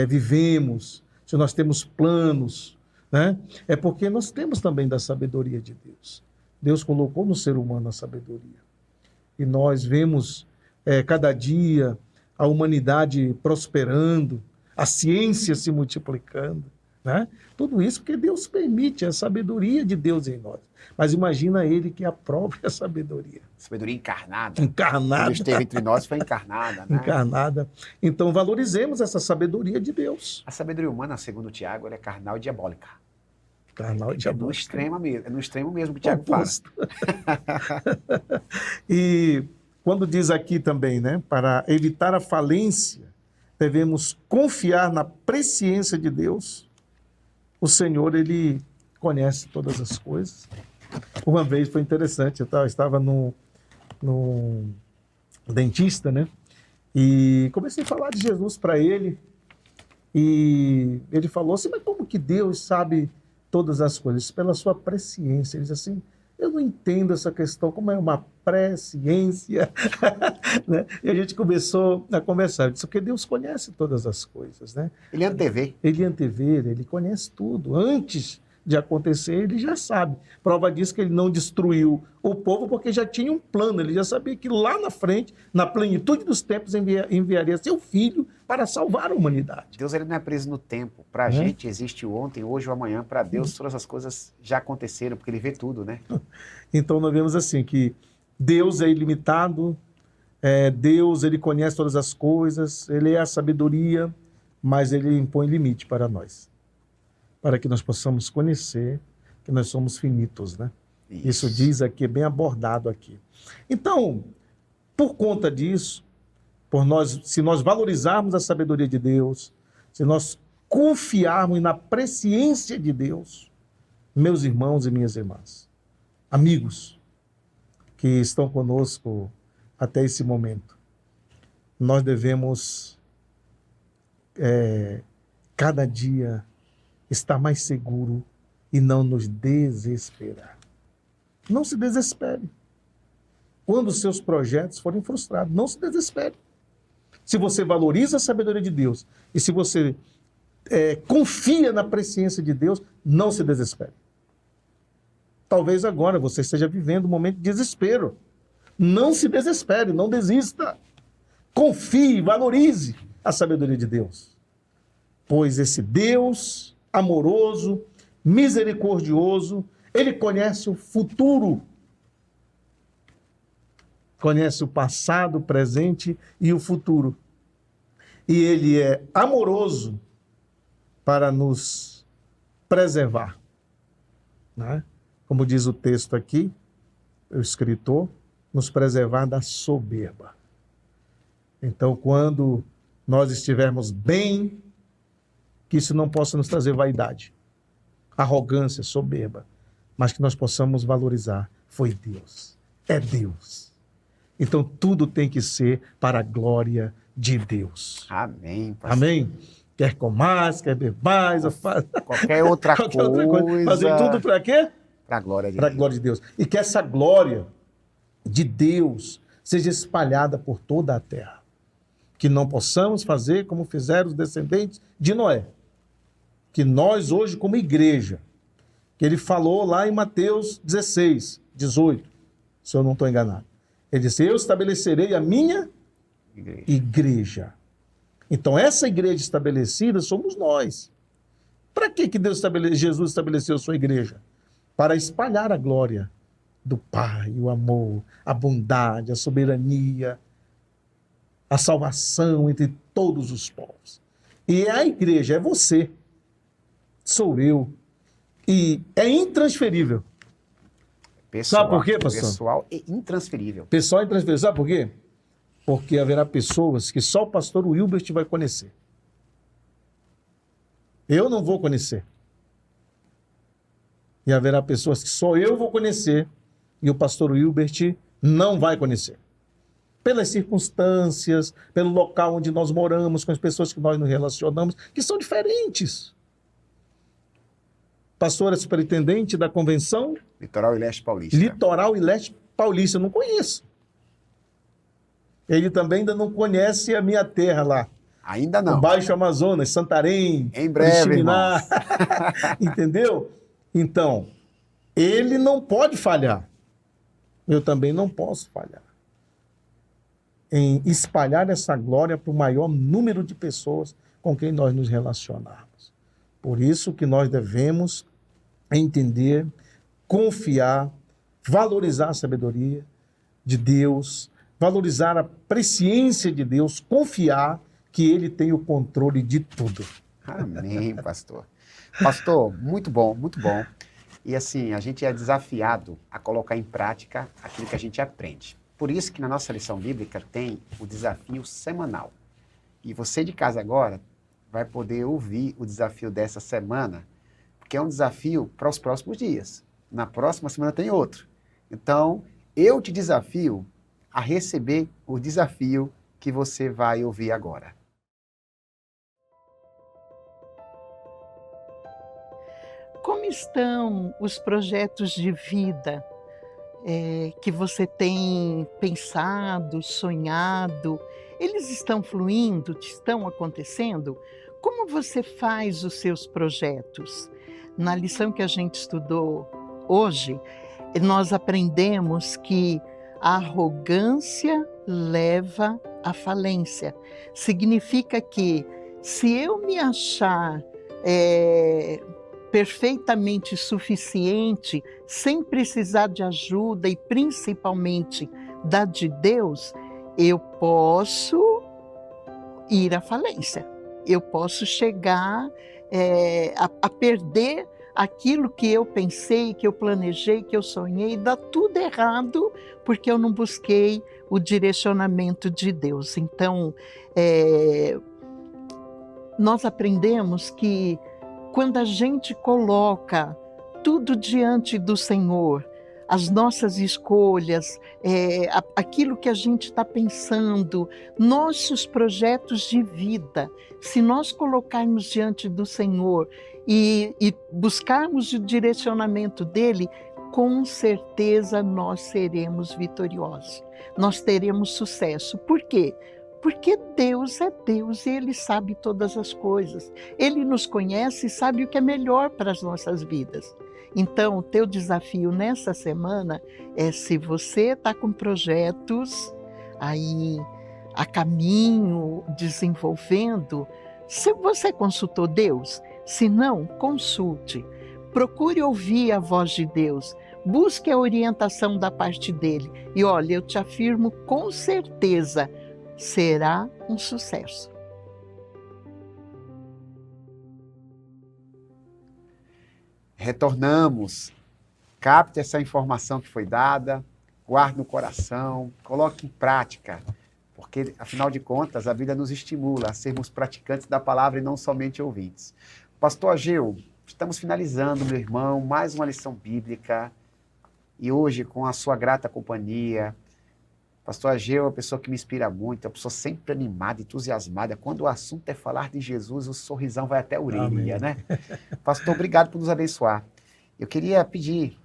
vivemos, se nós temos planos, né, é porque nós temos também da sabedoria de Deus. Deus colocou no ser humano a sabedoria. E nós vemos cada dia a humanidade prosperando, a ciência se multiplicando, né? Tudo isso porque Deus permite a sabedoria de Deus em nós. Mas imagina Ele que aprove a sabedoria. Sabedoria encarnada. Encarnada. Quando esteve entre nós foi encarnada. Né? Encarnada. Então valorizemos essa sabedoria de Deus. A sabedoria humana, segundo Tiago, ela é carnal e diabólica. Carnal e diabólica. No extremo mesmo que o Tiago fala. E quando diz aqui também, né, para evitar a falência, devemos confiar na presciência de Deus, o Senhor, Ele conhece todas as coisas. Uma vez foi interessante, eu estava no dentista, né? E comecei a falar de Jesus para ele. E ele falou assim, mas como que Deus sabe todas as coisas? Pela sua presciência. Ele disse assim, eu não entendo essa questão, como é uma presciência. Né? E a gente começou a conversar. Eu disse, porque Deus conhece todas as coisas. Né? Ele antevê. Ele antevê, ele conhece tudo. Antes de acontecer, ele já sabe. Prova disso que ele não destruiu o povo porque já tinha um plano. Ele já sabia que lá na frente, na plenitude dos tempos, enviaria seu filho para salvar a humanidade. Deus ele não é preso no tempo. Para a gente existe o ontem, hoje ou amanhã. Para Deus todas as coisas já aconteceram, porque ele vê tudo, né? Então nós vemos assim que Deus é ilimitado, Deus ele conhece todas as coisas, ele é a sabedoria, mas ele impõe limite para nós. Para que nós possamos conhecer que nós somos finitos, né? Isso diz aqui, é bem abordado aqui. Então, por conta disso, se nós valorizarmos a sabedoria de Deus, se nós confiarmos na presciência de Deus, meus irmãos e minhas irmãs, amigos que estão conosco até esse momento, nós devemos cada dia estar mais seguro e não nos desesperar. Não se desespere. Quando os seus projetos forem frustrados, não se desespere. Se você valoriza a sabedoria de Deus e se você confia na presciência de Deus, não se desespere. Talvez agora você esteja vivendo um momento de desespero. Não se desespere, não desista. Confie, valorize a sabedoria de Deus. Pois esse Deus amoroso, misericordioso, ele conhece o futuro. Conhece o passado, o presente e o futuro. E ele é amoroso para nos preservar. Né? Como diz o texto aqui, o escritor, nos preservar da soberba. Então, quando nós estivermos bem, que isso não possa nos trazer vaidade, arrogância, soberba, mas que nós possamos valorizar. Foi Deus, é Deus. Então, tudo tem que ser para a glória de Deus. Amém, pastor. Amém? Quer comais, quer bebais, qualquer outra coisa. Fazer tudo para quê? Para a glória de Para a Deus. glória de Deus. E que essa glória de Deus seja espalhada por toda a terra. Que não possamos fazer como fizeram os descendentes de Noé. Que nós hoje, como igreja, que ele falou lá em Mateus 16, 18, se eu não estou enganado. Ele disse, eu estabelecerei a minha igreja. Então, essa igreja estabelecida somos nós. Para que Jesus estabeleceu a sua igreja? Para espalhar a glória do Pai, o amor, a bondade, a soberania, a salvação entre todos os povos. E a igreja é você, sou eu, e é intransferível. Pessoal, sabe por quê, pastor? Pessoal é intransferível. Pessoal é intransferível, sabe por quê? Porque haverá pessoas que só o pastor Wilbert vai conhecer. Eu não vou conhecer. E haverá pessoas que só eu vou conhecer e o pastor Wilbert não vai conhecer. Pelas circunstâncias, pelo local onde nós moramos, com as pessoas que nós nos relacionamos, que são diferentes. Pastor é superintendente da convenção Litoral e Leste Paulista. Litoral e Leste Paulista, eu não conheço. Ele também ainda não conhece a minha terra lá. Ainda não. O Baixo Amazonas, Santarém, em breve, irmãos. Entendeu? Então, ele não pode falhar. Eu também não posso falhar. Em espalhar essa glória para o maior número de pessoas com quem nós nos relacionarmos. Por isso que nós devemos entender, confiar, valorizar a sabedoria de Deus, valorizar a presciência de Deus, confiar que Ele tem o controle de tudo. Amém, pastor. Pastor, muito bom, muito bom. E assim, a gente é desafiado a colocar em prática aquilo que a gente aprende. Por isso que na nossa lição bíblica tem o desafio semanal. E você de casa agora vai poder ouvir o desafio dessa semana porque é um desafio para os próximos dias. Na próxima semana tem outro. Então, eu te desafio a receber o desafio que você vai ouvir agora. Como estão os projetos de vida que você tem pensado, sonhado? Eles estão fluindo, estão acontecendo? Como você faz os seus projetos? Na lição que a gente estudou hoje, nós aprendemos que a arrogância leva à falência. Significa que se eu me achar perfeitamente suficiente, sem precisar de ajuda e principalmente da de Deus, eu posso ir à falência. Eu posso chegar a perder aquilo que eu pensei, que eu planejei, que eu sonhei, dá tudo errado porque eu não busquei o direcionamento de Deus. Então, nós aprendemos que quando a gente coloca tudo diante do Senhor, as nossas escolhas, aquilo que a gente está pensando, nossos projetos de vida, se nós colocarmos diante do Senhor e buscarmos o direcionamento dele, com certeza nós seremos vitoriosos, nós teremos sucesso. Por quê? Porque Deus é Deus e Ele sabe todas as coisas. Ele nos conhece e sabe o que é melhor para as nossas vidas. Então, o teu desafio nessa semana é, se você está com projetos aí a caminho, desenvolvendo, se você consultou Deus, se não, consulte. Procure ouvir a voz de Deus, busque a orientação da parte dele. E olha, eu te afirmo com certeza, será um sucesso. Retornamos. Capte essa informação que foi dada, guarde no coração, coloque em prática, porque, afinal de contas, a Bíblia nos estimula a sermos praticantes da palavra e não somente ouvintes. Pastor Ageu, estamos finalizando, meu irmão, mais uma lição bíblica, e hoje, com a sua grata companhia. Pastor Ageu é uma pessoa que me inspira muito, é uma pessoa sempre animada, entusiasmada. Quando o assunto é falar de Jesus, o sorrisão vai até a orelha, né? Pastor, obrigado por nos abençoar. Eu queria pedir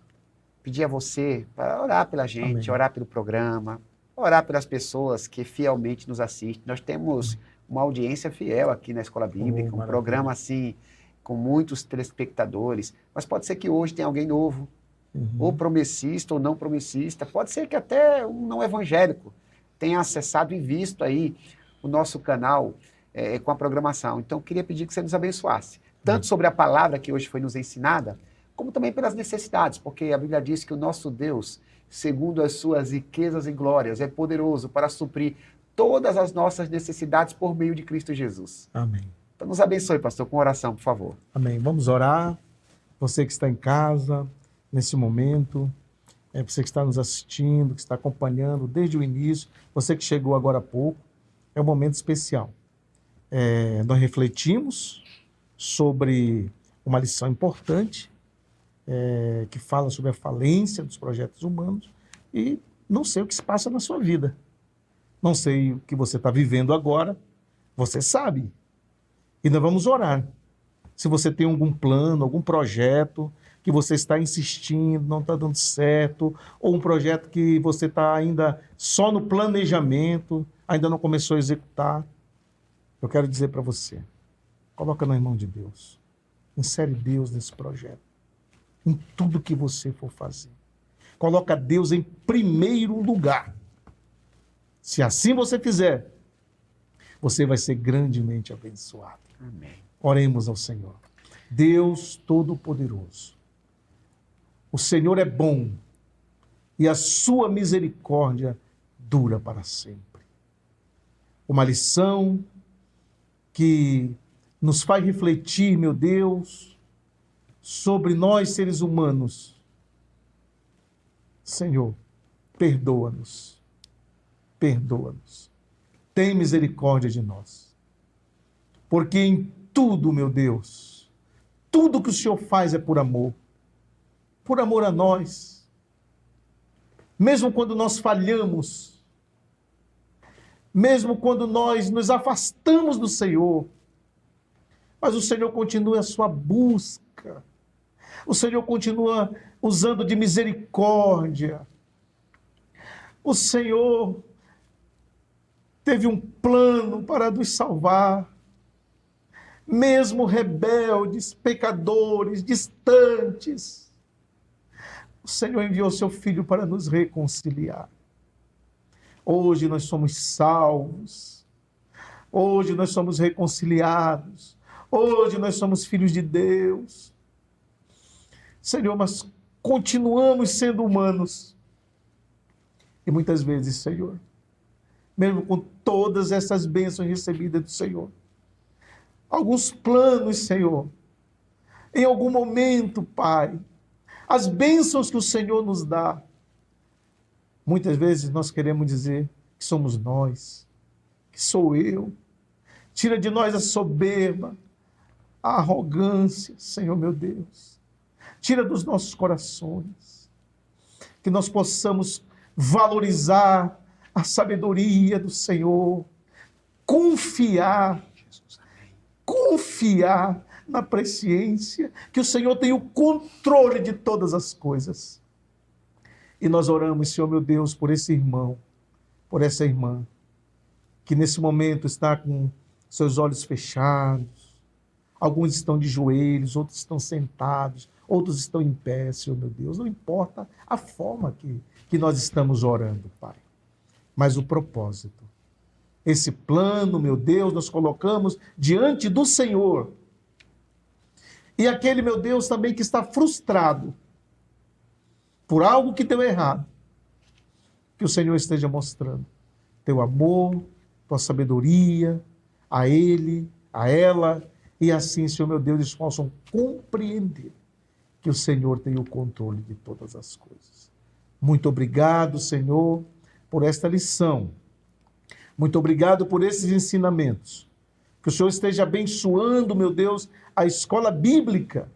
a você para orar pela gente, orar pelo programa, orar pelas pessoas que fielmente nos assistem. Nós temos uma audiência fiel aqui na Escola Bíblica, um programa assim, com muitos telespectadores, mas pode ser que hoje tenha alguém novo, ou promessista ou não promessista, pode ser que até um não evangélico tenha acessado e visto aí o nosso canal com a programação. Então, eu queria pedir que você nos abençoasse, tanto sobre a palavra que hoje foi nos ensinada, como também pelas necessidades, porque a Bíblia diz que o nosso Deus, segundo as suas riquezas e glórias, é poderoso para suprir todas as nossas necessidades por meio de Cristo Jesus. Amém. Então, nos abençoe, pastor, com oração, por favor. Amém. Vamos orar. Você que está em casa, nesse momento, você que está nos assistindo, que está acompanhando desde o início, você que chegou agora há pouco, é um momento especial. Nós refletimos sobre uma lição importante, que fala sobre a falência dos projetos humanos, e não sei o que se passa na sua vida. Não sei o que você está vivendo agora, você sabe. E nós vamos orar. Se você tem algum plano, algum projeto que você está insistindo, não está dando certo, ou um projeto que você está ainda só no planejamento, ainda não começou a executar, eu quero dizer para você, coloca na mão de Deus. Insere Deus nesse projeto, em tudo que você for fazer. Coloca Deus em primeiro lugar. Se assim você fizer, você vai ser grandemente abençoado. Amém. Oremos ao Senhor. Deus Todo-Poderoso, o Senhor é bom e a sua misericórdia dura para sempre. Uma lição que nos faz refletir, meu Deus, sobre nós seres humanos. Senhor, perdoa-nos. Perdoa-nos. Tem misericórdia de nós. Porque em tudo, meu Deus, tudo que o Senhor faz é por amor a nós. Mesmo quando nós falhamos, mesmo quando nós nos afastamos do Senhor, mas o Senhor continua a sua busca, o Senhor continua usando de misericórdia, o Senhor teve um plano para nos salvar, mesmo rebeldes, pecadores, distantes, o Senhor enviou seu Filho para nos reconciliar. Hoje nós somos salvos, hoje nós somos reconciliados, hoje nós somos filhos de Deus. Senhor, mas continuamos sendo humanos. E muitas vezes, Senhor, mesmo com todas essas bênçãos recebidas do Senhor, alguns planos, Senhor, em algum momento, Pai, as bênçãos que o Senhor nos dá, muitas vezes nós queremos dizer que somos nós, que sou eu. Tira de nós a soberba, a arrogância, Senhor meu Deus. Tira dos nossos corações, que nós possamos valorizar a sabedoria do Senhor, confiar na presciência, que o Senhor tem o controle de todas as coisas. E nós oramos, Senhor meu Deus, por esse irmão, por essa irmã, que nesse momento está com seus olhos fechados, alguns estão de joelhos, outros estão sentados, outros estão em pé, Senhor meu Deus. Não importa a forma que nós estamos orando, Pai, mas o propósito. Esse plano, meu Deus, nós colocamos diante do Senhor. E aquele, meu Deus, também que está frustrado por algo que deu errado, que o Senhor esteja mostrando teu amor, tua sabedoria a ele, a ela, e assim, Senhor meu Deus, eles possam compreender que o Senhor tem o controle de todas as coisas. Muito obrigado, Senhor, por esta lição. Muito obrigado por esses ensinamentos. Que o Senhor esteja abençoando, meu Deus, a escola bíblica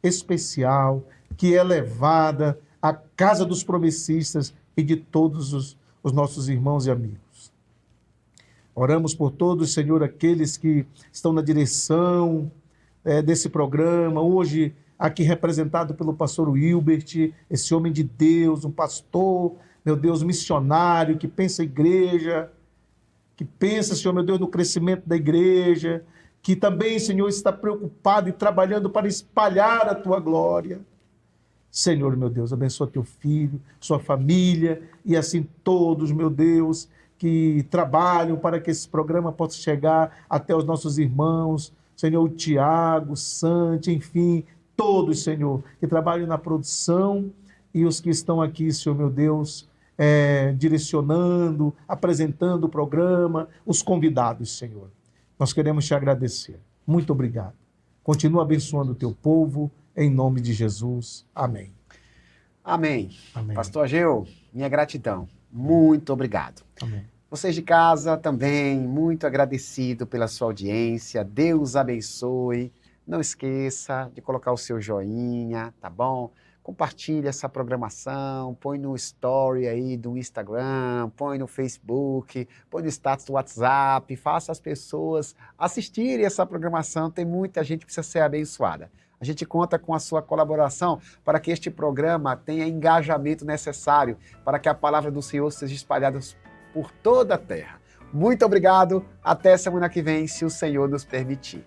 especial, que é levada à casa dos progressistas e de todos os nossos irmãos e amigos. Oramos por todos, Senhor, aqueles que estão na direção desse programa, hoje aqui representado pelo pastor Wilbert, esse homem de Deus, um pastor, meu Deus, missionário, que pensa a igreja, que pensa, Senhor, meu Deus, no crescimento da igreja, que também, Senhor, está preocupado e trabalhando para espalhar a tua glória. Senhor, meu Deus, abençoa teu filho, sua família e assim todos, meu Deus, que trabalham para que esse programa possa chegar até os nossos irmãos, Senhor, o Tiago, o Santi, enfim, todos, Senhor, que trabalham na produção e os que estão aqui, Senhor, meu Deus, direcionando, apresentando o programa, os convidados, Senhor. Nós queremos te agradecer. Muito obrigado. Continua abençoando o teu povo, em nome de Jesus. Amém. Amém. Amém. Pastor Ageu, minha gratidão. Muito obrigado. Amém. Vocês de casa também, muito agradecido pela sua audiência. Deus abençoe. Não esqueça de colocar o seu joinha, tá bom? Compartilhe essa programação, põe no story aí do Instagram, põe no Facebook, põe no status do WhatsApp, faça as pessoas assistirem essa programação. Tem muita gente que precisa ser abençoada. A gente conta com a sua colaboração para que este programa tenha engajamento necessário para que a palavra do Senhor seja espalhada por toda a terra. Muito obrigado, até semana que vem, se o Senhor nos permitir.